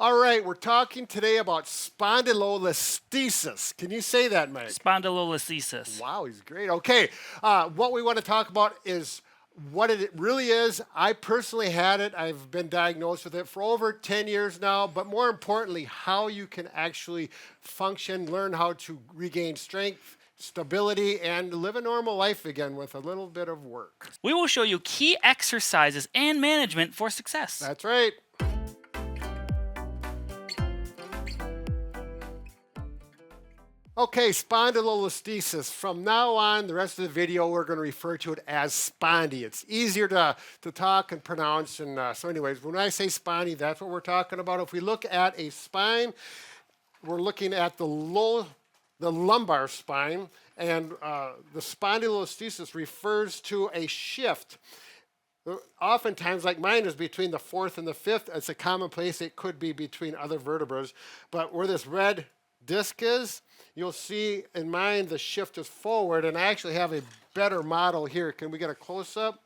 All right, we're talking today about spondylolisthesis. Can you say that, Mike? Spondylolisthesis. Wow, he's great. Okay, what we want to talk about is what it really is. I personally had it. I've been diagnosed with it for over 10 years now, but more importantly, how you can actually function, learn how to regain strength, stability, and live a normal life again with a little bit of work. We will show you key exercises and management for success. That's right. Okay, spondylolisthesis. From now on, the rest of the video, we're going to refer to it as spondy. It's easier to talk and pronounce. And so anyways, when I say spondy, that's what we're talking about. If we look at a spine, we're looking at the lumbar spine. And the spondylolisthesis refers to a shift. Oftentimes, like mine is between the fourth and the fifth. It's a common place. It could be between other vertebrae. But where this red disc is, you'll see in mine the shift is forward, and I actually have a better model here. Can we get a close-up?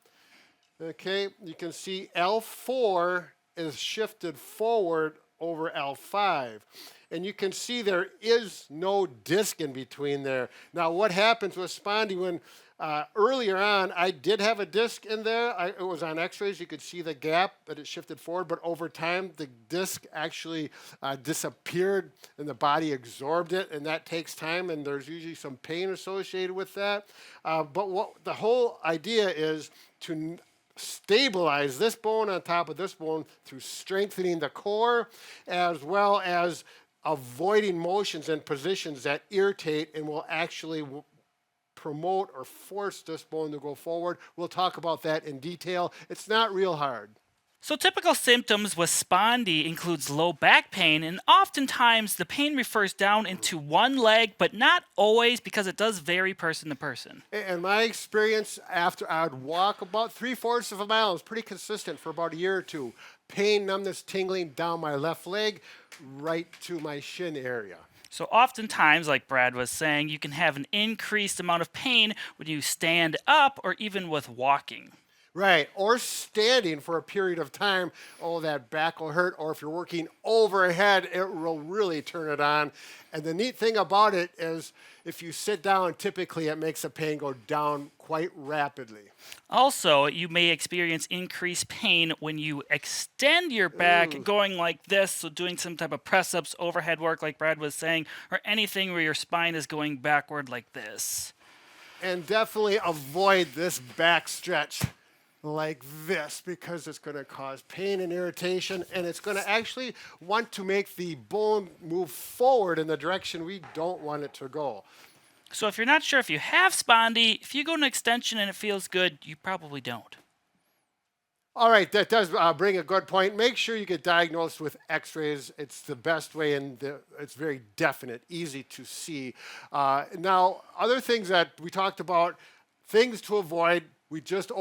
Okay, you can see L4 is shifted forward over L5. And you can see there is no disc in between there. Now, what happens with spondy when earlier on, I did have a disc in there. It was on x-rays. You could see the gap that it shifted forward. But over time, the disc actually disappeared and the body absorbed it. And that takes time. And there's usually some pain associated with that. But what the whole idea is to stabilize this bone on top of this bone through strengthening the core, as well as avoiding motions and positions that irritate and will actually promote or force this bone to go forward. We'll talk about that in detail. It's not real hard. So typical symptoms with spondy includes low back pain, and oftentimes the pain refers down into one leg, but not always because it does vary person to person. In my experience, after I would walk about 3/4 of a mile, it was pretty consistent for about a year or two. Pain, numbness, tingling down my left leg, right to my shin area. So oftentimes, like Brad was saying, you can have an increased amount of pain when you stand up or even with walking. Right, or standing for a period of time. Oh, that back will hurt. Or if you're working overhead, it will really turn it on. And the neat thing about it is if you sit down, typically it makes the pain go down quite rapidly. Also, you may experience increased pain when you extend your back, going like this, so doing some type of press-ups, overhead work like Brad was saying, or anything where your spine is going backward like this. And definitely avoid this back stretch like this, because it's going to cause pain and irritation, and it's going to actually want to make the bone move forward in the direction we don't want it to go. So if you're not sure if you have spondy, if you go an extension and it feels good, you probably don't. All right, that does bring a good point. Make sure you get diagnosed with x-rays. It's the best way, and it's very definite, easy to see. Now, other things that we talked about, things to avoid, we just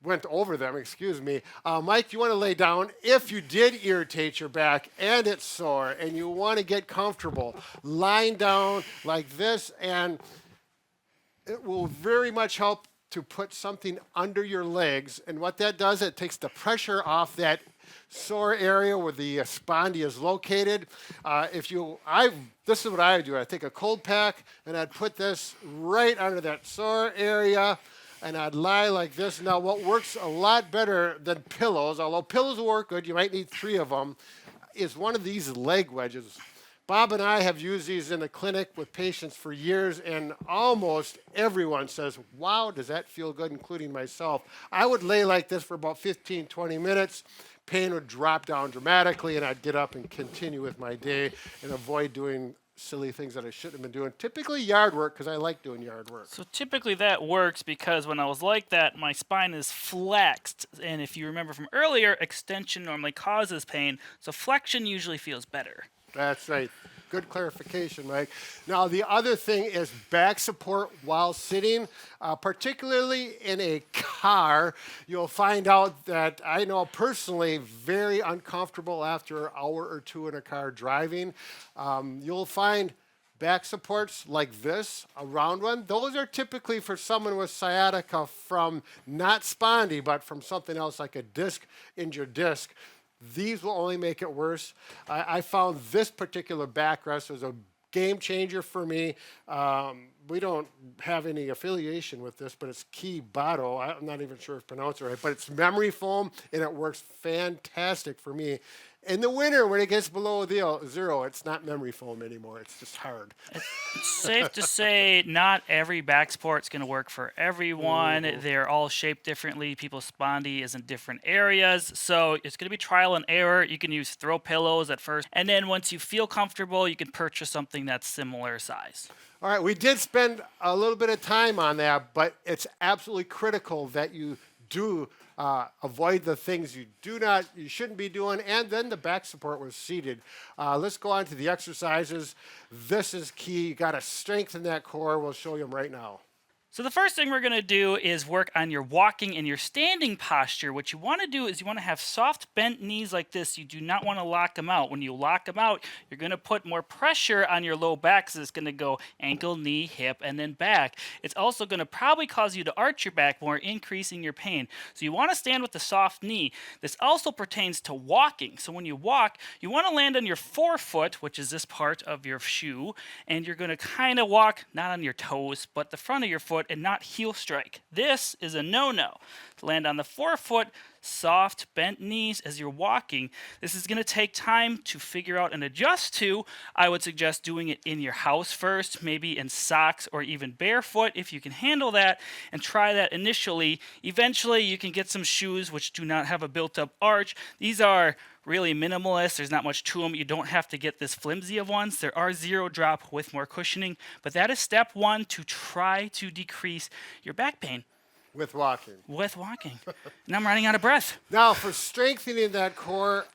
went over them, excuse me. Mike, you want to lay down. If you did irritate your back and it's sore and you want to get comfortable, lying down like this, and it will very much help to put something under your legs. And what that does, it takes the pressure off that sore area where the spondy is located. This is what I do. I take a cold pack and I'd put this right under that sore area, and I'd lie like this. Now, what works a lot better than pillows, although pillows will work good, you might need 3 of them, is one of these leg wedges. Bob and I have used these in the clinic with patients for years, and almost everyone says, wow, does that feel good, including myself. I would lay like this for about 15, 20 minutes. Pain would drop down dramatically, and I'd get up and continue with my day and avoid doing silly things that I shouldn't have been doing. Typically yard work, because I like doing yard work. So typically that works because when I was like that, my spine is flexed. And if you remember from earlier, extension normally causes pain. So flexion usually feels better. That's right. Good clarification, Mike. Now, the other thing is back support while sitting, particularly in a car. You'll find out that I know personally very uncomfortable after an hour or two in a car driving. You'll find back supports like this, a round one. Those are typically for someone with sciatica from not spondy, but from something else like a disc, injured disc. these will only make it worse. I found this particular backrest was a game changer for me. We don't have any affiliation with this, but it's Kibato. I'm not even sure if I pronounced it right, but it's memory foam, and it works fantastic for me. In the winter, when it gets below zero, it's not memory foam anymore. It's just hard. It's safe to say not every back support's going to work for everyone. They're all shaped differently. People's spondy is in different areas. So it's going to be trial and error. You can use throw pillows at first. And then once you feel comfortable, you can purchase something that's similar size. All right, we did spend a little bit of time on that, but it's absolutely critical that you do avoid the things you shouldn't be doing, and then the back support was seated. Let's go on to the exercises. This is key. You got to strengthen that core. We'll show you them right now. So the first thing we're going to do is work on your walking and your standing posture. What you want to do is you want to have soft bent knees like this. You do not want to lock them out. When you lock them out, you're going to put more pressure on your low back, so it's going to go ankle, knee, hip, and then back. It's also going to probably cause you to arch your back more, increasing your pain. So you want to stand with the soft knee. This also pertains to walking. So when you walk, you want to land on your forefoot, which is this part of your shoe, and you're going to kind of walk, not on your toes, but the front of your foot, and not heel strike. This is a no-no. Land on the forefoot, soft, bent knees as you're walking. This is going to take time to figure out and adjust to. I would suggest doing it in your house first, maybe in socks or even barefoot if you can handle that, and try that initially. Eventually, you can get some shoes which do not have a built-up arch. These are really minimalist. There's not much to them. You don't have to get this flimsy of ones. There are zero drop with more cushioning, but that is step one to try to decrease your back pain. With walking. With walking. And I'm running out of breath. Now, for strengthening that core,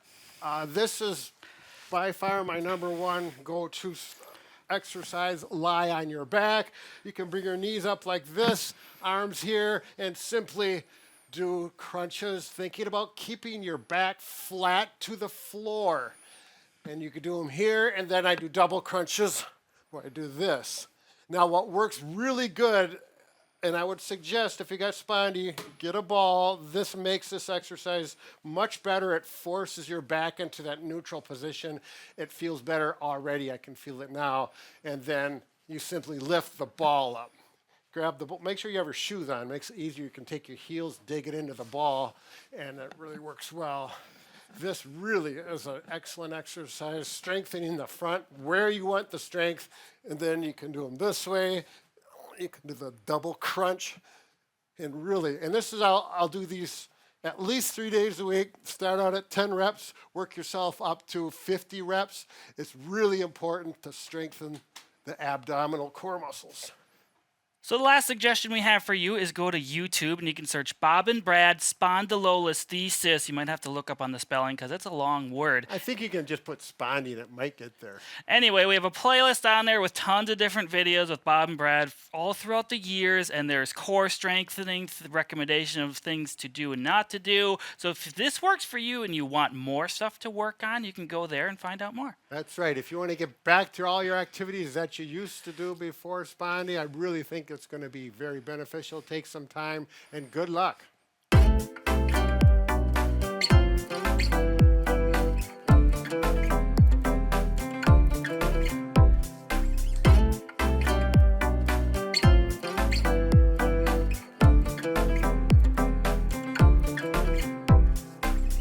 this is by far my number one go-to exercise. Lie on your back. You can bring your knees up like this, arms here, and simply do crunches, thinking about keeping your back flat to the floor. And you can do them here, and then I do double crunches where I do this. Now, what works really good, and I would suggest if you got spondy, get a ball. This makes this exercise much better. It forces your back into that neutral position. It feels better already. I can feel it now. And then you simply lift the ball up. Grab the ball. Make sure you have your shoes on. Makes it easier. You can take your heels, dig it into the ball, and it really works well. This really is an excellent exercise, strengthening the front where you want the strength, and then you can do them this way. You can do the double crunch, and really, and this is I'll do these at least 3 days a week. Start out at 10 reps, work yourself up to 50 reps. It's really important to strengthen the abdominal core muscles. So the last suggestion we have for you is go to YouTube, and you can search Bob and Brad Spondylolisthesis. You might have to look up on the spelling because it's a long word. I think you can just put spondy and it might get there. Anyway, we have a playlist on there with tons of different videos with Bob and Brad all throughout the years, and there's core strengthening, the recommendation of things to do and not to do. So if this works for you and you want more stuff to work on, you can go there and find out more. That's right. If you want to get back to all your activities that you used to do before spondy, I really think it's going to be very beneficial. Take some time, and good luck.